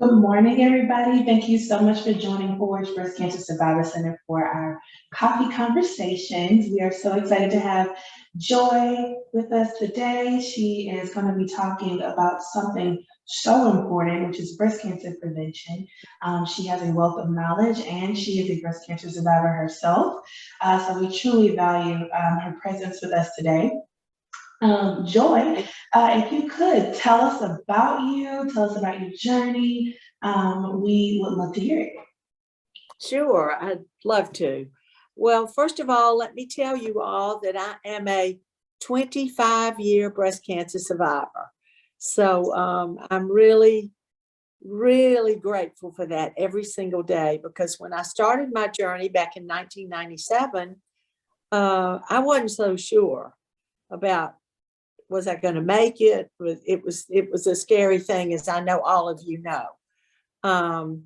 Good morning, everybody. Thank you so much for joining Forge Breast Cancer Survivor Center for our coffee conversations. We are so excited to have Joy with us today. She is going to be talking about something so important, which is breast cancer prevention. She has a wealth of knowledge and she is a breast cancer survivor herself. So we truly value her presence with us today. Joy, if you could tell us about you, tell us about your journey, we would love to hear it. Sure, I'd love to. Well, first of all, let me tell you all that I am a 25-year breast cancer survivor. So I'm really, really grateful for that every single day, because when I started my journey back in 1997, I wasn't so sure about was I going to make it. It was a scary thing, as I know all of you know. On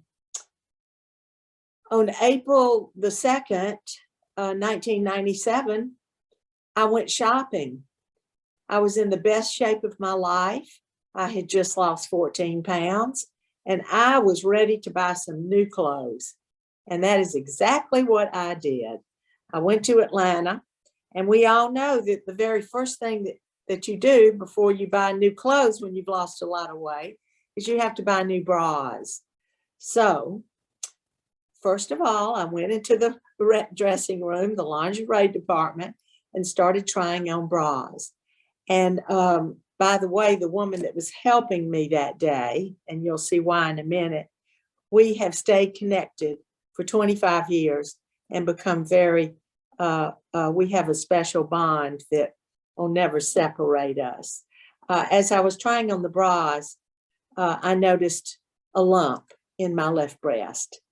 April the 2nd, 1997, I went shopping. I was in the best shape of my life. I had just lost 14 pounds and I was ready to buy some new clothes. And that is exactly what I did. I went to Atlanta, and we all know that the very first thing that you do before you buy new clothes when you've lost a lot of weight is you have to buy new bras. So first of all, I went into the dressing room, the lingerie department, and started trying on bras. And by the way, the woman that was helping me that day, and you'll see why in a minute, we have stayed connected for 25 years and become we have a special bond that will never separate us. As I was trying on the bras, I noticed a lump in my left breast.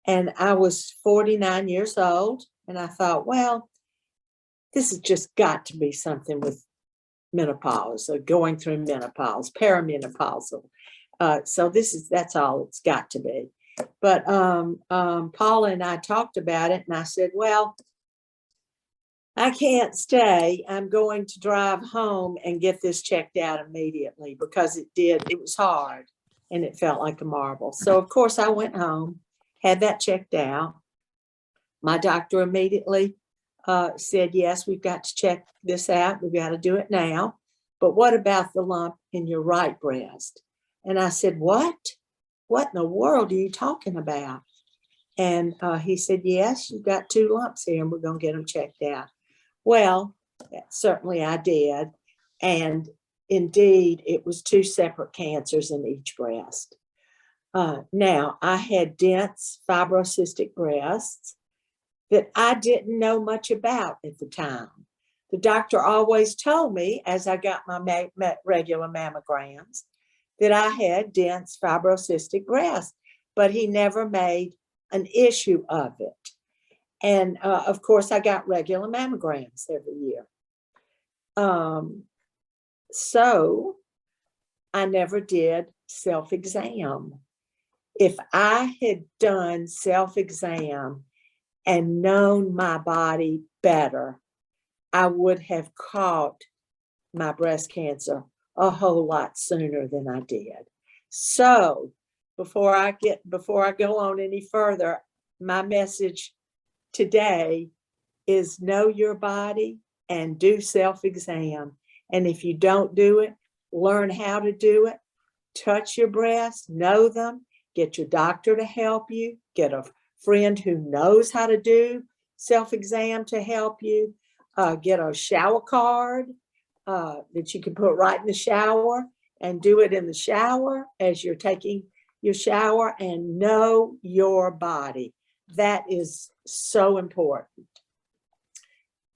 And I was 49 years old, and I thought, well, this has just got to be something with menopause or going through menopause, perimenopausal. So that's all it's got to be. But Paula and I talked about it, and I said, well, I can't stay. I'm going to drive home and get this checked out immediately, because it was hard and it felt like a marble. So of course I went home, had that checked out. My doctor immediately said, yes, we've got to check this out. We've got to do it now. But what about the lump in your right breast? And I said, what? What in the world are you talking about? And he said, yes, you've got 2 lumps here and we're going to get them checked out. Well, certainly I did. And indeed, it was 2 separate cancers in each breast. Now, I had dense fibrocystic breasts that I didn't know much about at the time. The doctor always told me, as I got my regular mammograms, that I had dense fibrocystic breasts, but he never made an issue of it. And of course, I got regular mammograms every year. So I never did self-exam. If I had done self-exam and known my body better, I would have caught my breast cancer a whole lot sooner than I did. So before I go on any further, my message today is know your body and do self-exam. And if you don't do it, learn how to do it. Touch your breasts, know them, get your doctor to help you, get a friend who knows how to do self-exam to help you, get a shower card that you can put right in the shower and do it in the shower as you're taking your shower, and know your body. That is so important.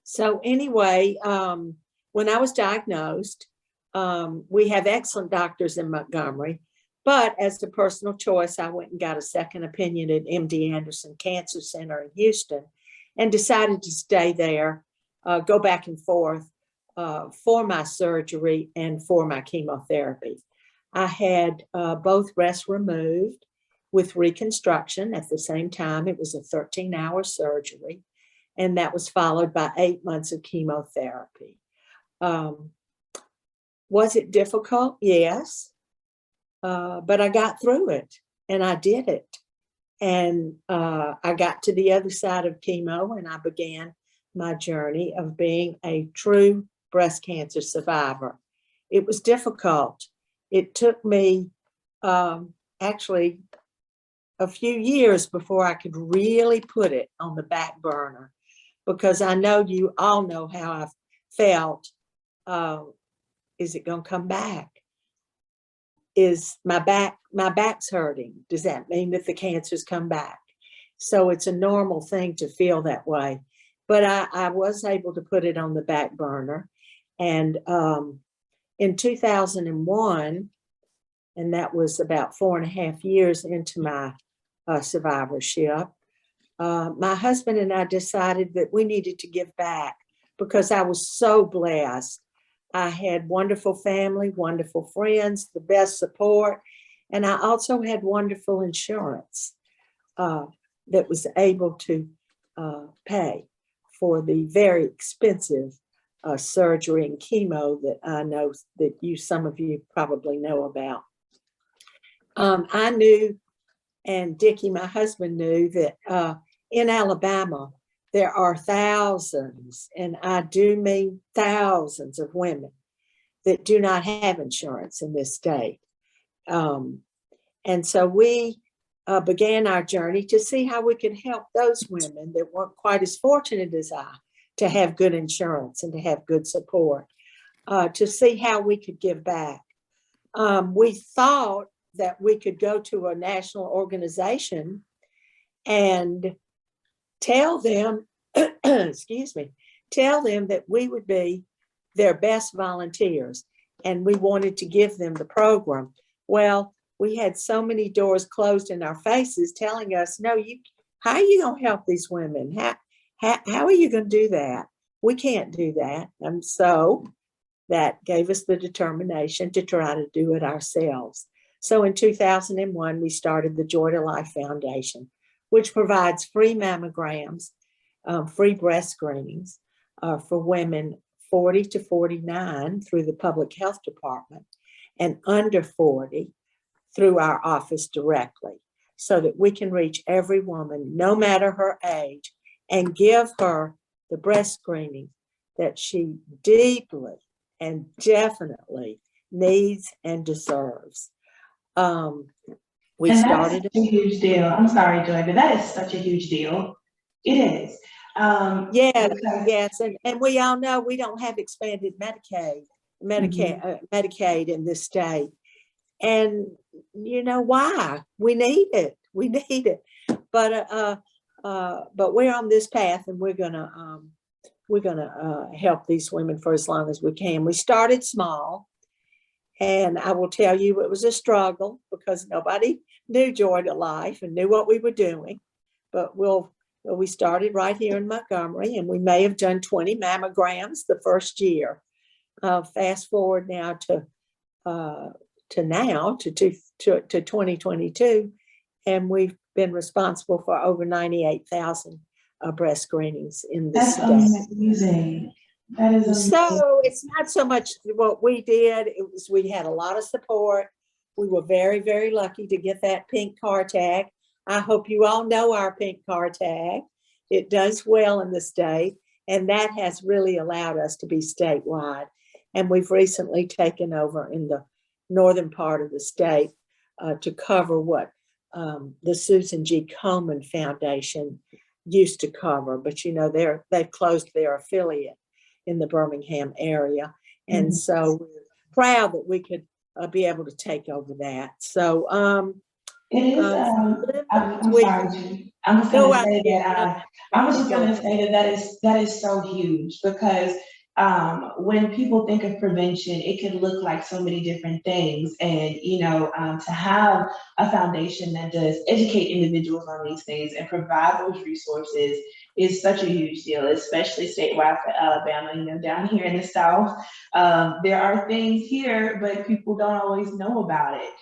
So anyway, when I was diagnosed, we have excellent doctors in Montgomery, but as a personal choice, I went and got a second opinion at MD Anderson Cancer Center in Houston and decided to stay there, go back and forth for my surgery and for my chemotherapy. I had both breasts removed with reconstruction at the same time. It was a 13-hour surgery, and that was followed by 8 months of chemotherapy. Was it difficult? Yes. but I got through it and I did it. And I got to the other side of chemo and I began my journey of being a true breast cancer survivor. It was difficult. It took me actually a few years before I could really put it on the back burner, because I know you all know how I felt. Is it going to come back? Is my back's hurting? Does that mean that the cancer's come back? So it's a normal thing to feel that way. But I was able to put it on the back burner. And in 2001, and that was about 4.5 years into my survivorship, my husband and I decided that we needed to give back because I was so blessed. I had wonderful family, wonderful friends, the best support, and I also had wonderful insurance that was able to pay for the very expensive surgery and chemo that I know that some of you probably know about. I knew, and Dickie, my husband, knew that in Alabama, there are thousands, and I do mean thousands of women that do not have insurance in this state. And so we began our journey to see how we could help those women that weren't quite as fortunate as I to have good insurance and to have good support, to see how we could give back. We thought that we could go to a national organization and tell them, excuse me, tell them that we would be their best volunteers and we wanted to give them the program. Well, we had so many doors closed in our faces telling us, no, how are you going to help these women? How are you going to do that? We can't do that. And so that gave us the determination to try to do it ourselves. So in 2001, we started the Joy to Life Foundation, which provides free mammograms, free breast screenings for women 40 to 49 through the public health department and under 40 through our office directly, so that we can reach every woman, no matter her age, and give her the breast screening that she deeply and definitely needs and deserves. We started a huge deal. I'm sorry, Joy, but that is such a huge deal. It is. Yes, and we all know we don't have expanded Medicaid in this state, and you know why? We need it. But we're on this path, and we're gonna help these women for as long as we can. We started small, and I will tell you it was a struggle because nobody knew Joy to Life and knew what we were doing. But we started right here in Montgomery, and we may have done 20 mammograms the first year. Fast forward now to 2022, and we've been responsible for over 98,000 breast screenings in the state. That's amazing. That is amazing. So it's not so much what we did, it was we had a lot of support. We were very, very lucky to get that pink car tag. I hope you all know our pink car tag. It does well in the state, and that has really allowed us to be statewide. And we've recently taken over in the northern part of the state to cover what the Susan G. Komen Foundation used to cover. But, you know, they've closed their affiliate in the Birmingham area. And so we're proud that we could be able to take over that. So it is. I'm sorry, I was going to say that. I was just going to say that is so huge because when people think of prevention, it can look like so many different things, and to have a foundation that does educate individuals on these things and provide those resources is such a huge deal, especially statewide for Alabama. Down here in the South, there are things here, but people don't always know about it.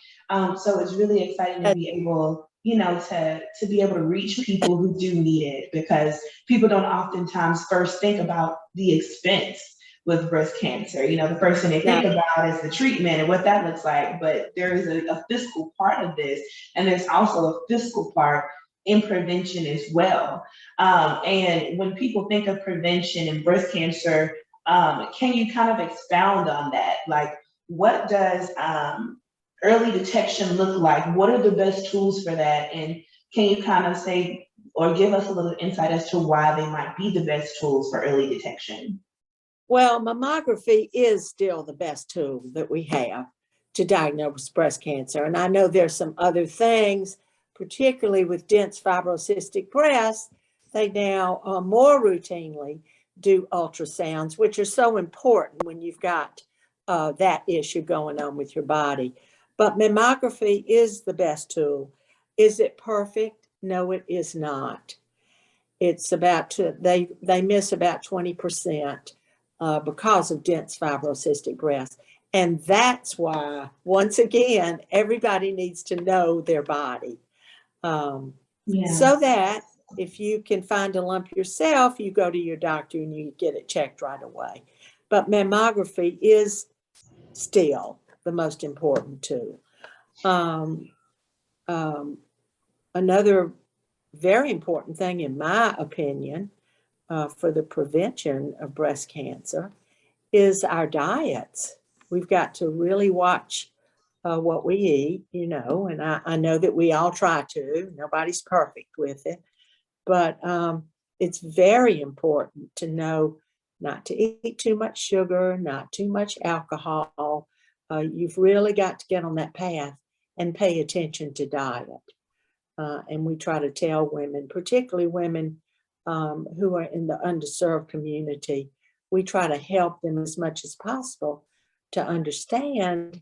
So it's really exciting to be able, to be able to reach people who do need it, because people don't oftentimes first think about the expense with breast cancer. You know, the first thing they No. think about is the treatment and what that looks like, but there is a fiscal part of this, and there's also a fiscal part in prevention as well. And when people think of prevention and breast cancer, can you kind of expound on that? Like, what does early detection look like? What are the best tools for that? And can you kind of say or give us a little insight as to why they might be the best tools for early detection? Well, mammography is still the best tool that we have to diagnose breast cancer. And I know there's some other things, particularly with dense fibrocystic breasts, they now more routinely do ultrasounds, which are so important when you've got that issue going on with your body. But mammography is the best tool. Is it perfect? No, it is not. It's about, they miss about 20% because of dense fibrocystic breasts. And that's why, once again, everybody needs to know their body. So that if you can find a lump yourself, you go to your doctor and you get it checked right away. But mammography is still the most important tool. Another very important thing, in my opinion, for the prevention of breast cancer is our diets. We've got to really watch what we eat, you know, and I know that we all try to. Nobody's perfect with it, but it's very important to know not to eat too much sugar, not too much alcohol. You've really got to get on that path and pay attention to diet. And we try to tell women, particularly women who are in the underserved community, we try to help them as much as possible to understand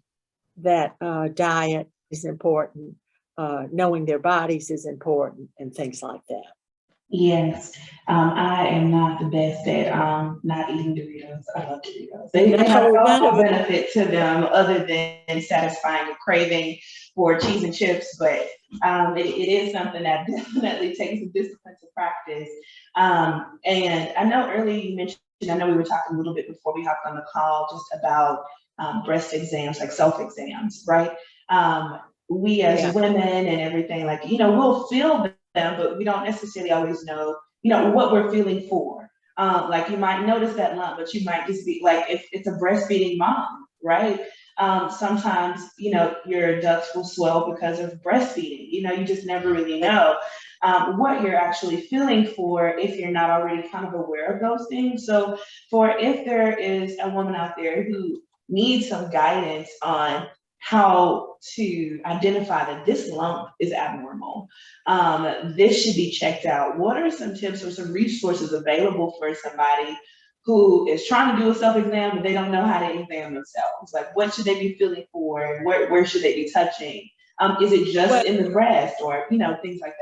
that diet is important, knowing their bodies is important, and things like that. Yes, I am not the best at not eating Doritos. I love Doritos. They have no benefit to them other than satisfying a craving for cheese and chips, but it is something that definitely takes some discipline to practice. And I know earlier you mentioned, I know we were talking a little bit before we hopped on the call just about breast exams, like self-exams, right? We as women and everything, like, you know, we'll feel them, but we don't necessarily always know, you know, what we're feeling for. Like you might notice that lump, but you might just be like, if it's a breastfeeding mom, right? Sometimes, you know, your ducts will swell because of breastfeeding. You know, you just never really know what you're actually feeling for if you're not already kind of aware of those things. So for if there is a woman out there who needs some guidance on how to identify that this lump is abnormal, this should be checked out. What are some tips or some resources available for somebody who is trying to do a self-exam, but they don't know how to examine themselves? Like, what should they be feeling for? Where should they be touching? Is it just in the breast, or, you know, things like that?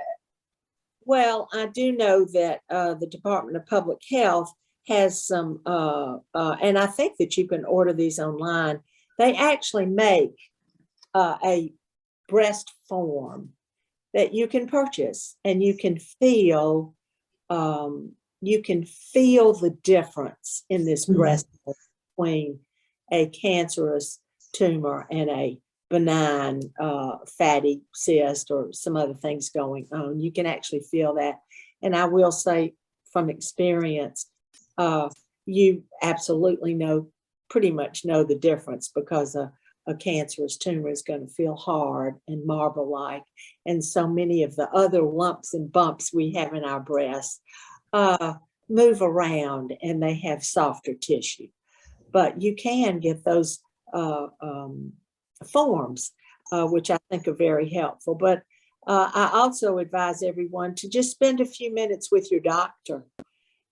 Well, I do know that the Department of Public Health has some, and I think that you can order these online. They actually make a breast form that you can purchase, and you can feel the difference in this breast between a cancerous tumor and a benign fatty cyst or some other things going on. You can actually feel that. And I will say from experience, you absolutely pretty much know the difference, because a cancerous tumor is going to feel hard and marble-like. And so many of the other lumps and bumps we have in our breasts move around, and they have softer tissue. But you can get those forms, which I think are very helpful. But I also advise everyone to just spend a few minutes with your doctor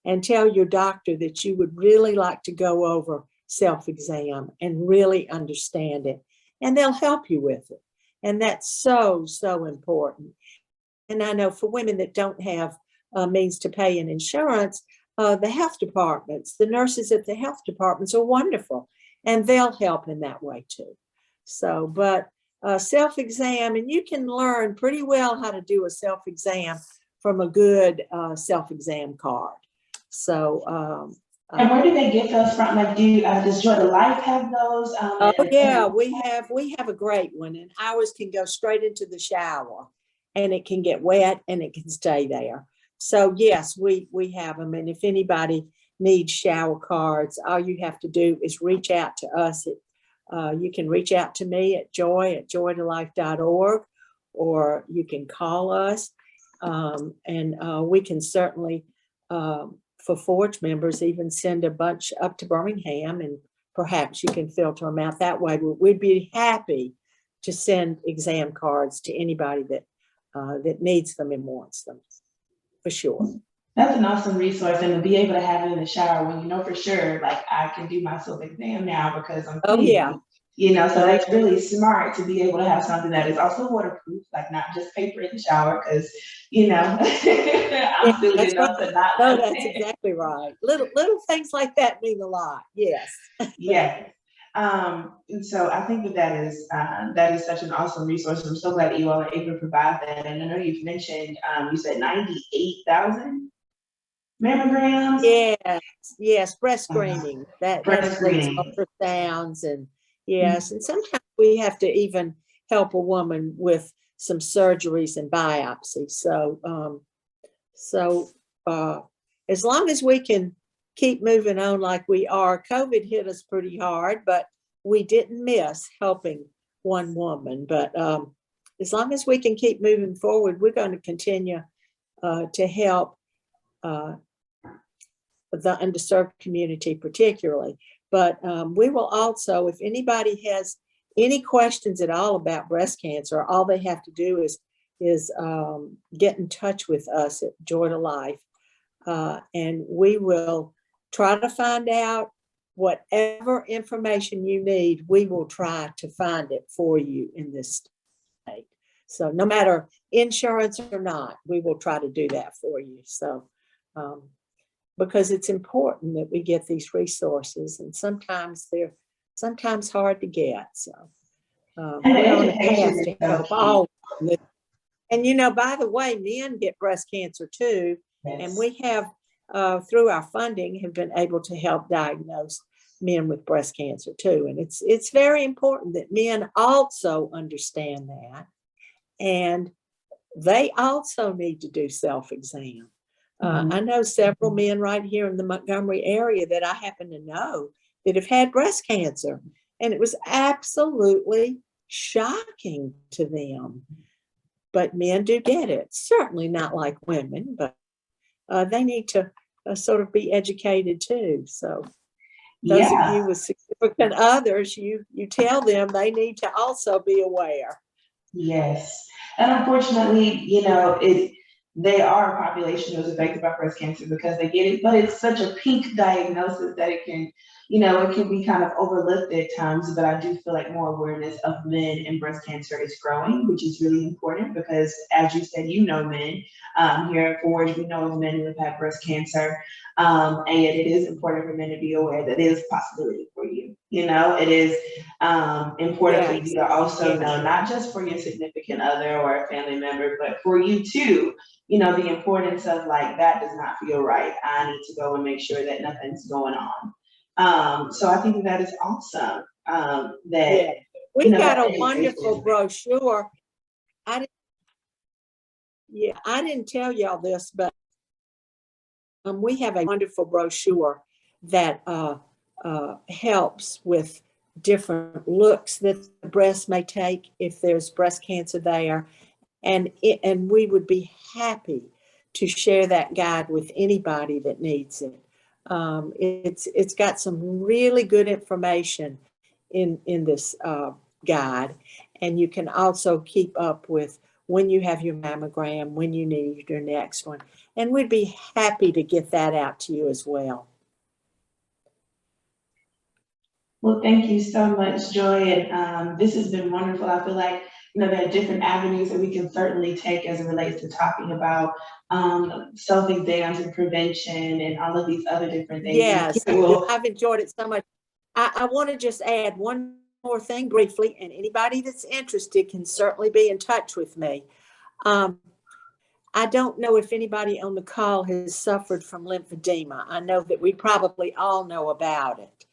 and tell your doctor that you would really like to go over self-exam and really understand it, and they'll help you with it. And that's so, so important. And I know for women that don't have means to pay in insurance, the health departments, the nurses at the health departments are wonderful, and they'll help in that way too. So, but self-exam, and you can learn pretty well how to do a self-exam from a good self-exam card. So And where do they get those from? Like, does Joy Life have those? Oh yeah, And we have a great one, and ours can go straight into the shower, and it can get wet and it can stay there. So yes, we have them, and if anybody needs shower cards, all you have to do is reach out to us. You can reach out to me at joy@joytolife.org, or you can call us, and we can certainly, for Forge members, even send a bunch up to Birmingham, and perhaps you can filter them out that way. We'd be happy to send exam cards to anybody that needs them and wants them, for sure. that's an awesome resource, and to be able to have it in the shower when you know for sure, like I can do my self exam now because I'm Oh clean. yeah. So that's really smart to be able to have something that is also waterproof, like not just paper in the shower, because I'm silly That's right. enough to not No, let that's exactly right. Little things like that mean a lot. Yes. Yeah. And so I think that is such an awesome resource. I'm so glad that you all are able to provide that. And I know you've mentioned, you said 98,000 mammograms. Yes, breast screening. That Breast includes screening. ultrasounds, and yes, and sometimes we have to even help a woman with some surgeries and biopsies. So as long as we can keep moving on like we are, COVID hit us pretty hard, but we didn't miss helping one woman. But as long as we can keep moving forward, we're going to continue to help the underserved community particularly. But we will also, if anybody has any questions at all about breast cancer, all they have to do is get in touch with us at Joy to Life, and we will try to find out whatever information you need. We will try to find it for you in this state. So no matter insurance or not, we will try to do that for you. So because it's important that we get these resources, and sometimes they're hard to get. So we're on a path to help all. And by the way, men get breast cancer too. Yes. And we have, through our funding, have been able to help diagnose men with breast cancer too. And it's very important that men also understand that. And they also need to do self-exam. I know several men right here in the Montgomery area that I happen to know that have had breast cancer. And it was absolutely shocking to them. But men do get it. Certainly not like women, but they need to sort of be educated too. So those of you with significant others, you tell them they need to also be aware. Yes. And unfortunately, they are a population who's affected by breast cancer because they get it, but it's such a pink diagnosis that it can be kind of overlooked at times. But I do feel like more awareness of men and breast cancer is growing, which is really important because, as you said, men here at Forge, we know of men who have had breast cancer. And it is important for men to be aware that it is a possibility for you. It is important for you to also know, not just for your significant other or a family member, but for you too, the importance of like, that does not feel right. I need to go and make sure that nothing's going on. So I think that is awesome. We've got a wonderful brochure. I didn't tell y'all this, but we have a wonderful brochure that helps with different looks that the breast may take if there's breast cancer there. And we would be happy to share that guide with anybody that needs it. It's got some really good information in this guide, and you can also keep up with when you have your mammogram, when you need your next one, and we'd be happy to get that out to you as well. Well, thank you so much, Joy, and this has been wonderful. I feel like there are different avenues that we can certainly take as it relates to talking about self-exams and prevention and all of these other different things. Yes, I've enjoyed it so much. I want to just add one more thing briefly, and anybody that's interested can certainly be in touch with me. I don't know if anybody on the call has suffered from lymphedema. I know that we probably all know about it.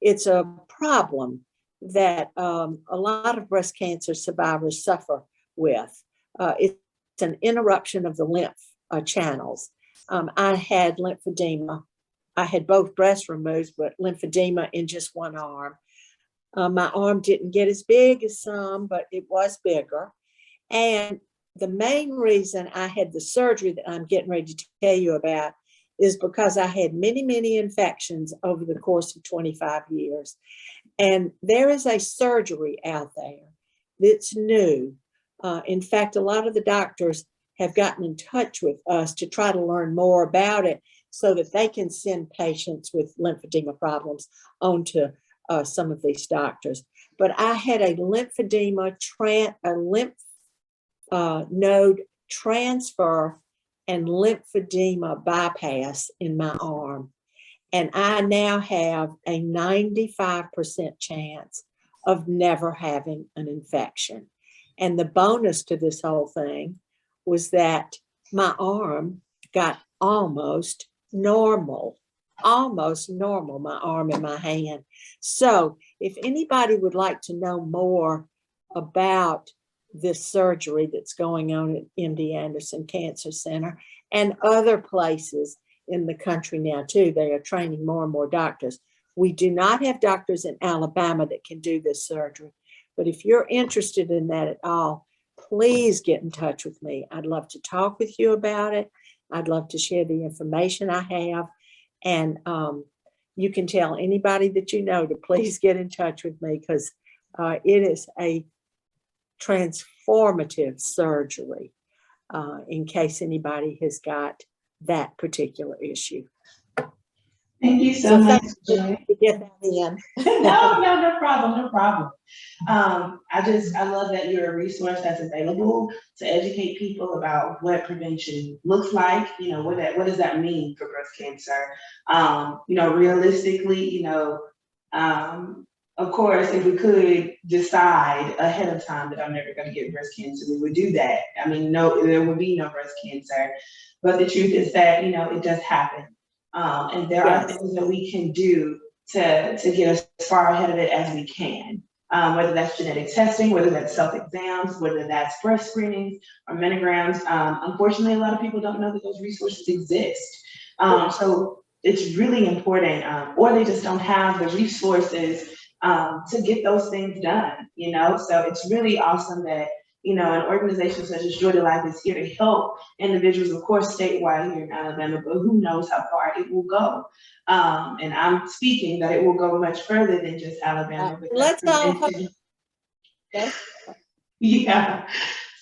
It's a problem that a lot of breast cancer survivors suffer with. It's an interruption of the lymph channels. I had lymphedema. I had both breasts removed, but lymphedema in just one arm. My arm didn't get as big as some, but it was bigger. And the main reason I had the surgery that I'm getting ready to tell you about is because I had many, many infections over the course of 25 years. And there is a surgery out there that's new. In fact, a lot of the doctors have gotten in touch with us to try to learn more about it so that they can send patients with lymphedema problems onto some of these doctors. But I had a lymphedema, a lymph node transfer and lymphedema bypass in my arm. And I now have a 95% chance of never having an infection. And the bonus to this whole thing was that my arm got almost normal, my arm and my hand. So if anybody would like to know more about this surgery that's going on at MD Anderson Cancer Center and other places in the country now too, they are training more and more doctors. We do not have doctors in Alabama that can do this surgery, but if you're interested in that at all, please get in touch with me. I'd love to talk with you about it. I'd love to share the information I have, and you can tell anybody that you know to please get in touch with me, because it is a transformative surgery in case anybody has got that particular issue. Thank you so much, Joy. To get that in. No problem, no problem. I love that you're a resource that's available to educate people about what prevention looks like. You know, what does that mean for breast cancer? You know, realistically, you know, of course, if we could decide ahead of time that I'm never going to get breast cancer, we would do that. I mean, no, there would be no breast cancer. But the truth is that, you know, it does happen. And there are things that we can do to get us as far ahead of it as we can. Whether that's genetic testing, whether that's self-exams, whether that's breast screenings or mammograms. Unfortunately, a lot of people don't know that those resources exist. So it's really important, or they just don't have the resources to get those things done, you know? So it's really awesome that, you know, an organization such as Joy to Life is here to help individuals, of course, statewide here in Alabama, but who knows how far it will go. And I'm speaking that it will go much further than just Alabama. Let's all hope. Yeah.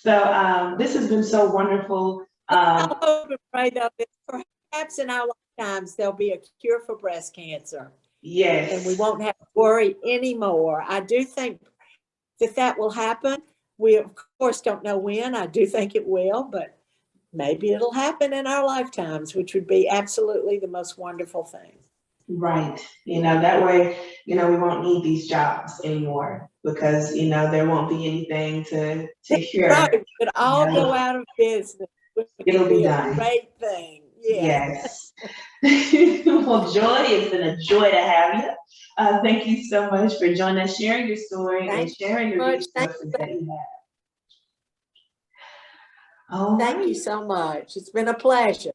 So this has been so wonderful. I hope and pray though that perhaps in our lifetimes there'll be a cure for breast cancer. Yes. And we won't have to worry anymore. I do think that will happen. We of course don't know when. I do think it will, but maybe it'll happen in our lifetimes, which would be absolutely the most wonderful thing. Right. You know, that way, you know, we won't need these jobs anymore because, you know, there won't be anything to cure. Right. We could all go out of business. It'll be done. A great thing. Yeah. Yes. Well, Joy, it's been a joy to have you. Thank you so much for joining us, sharing your story and sharing your resources that you have. Thank you so much. It's been a pleasure.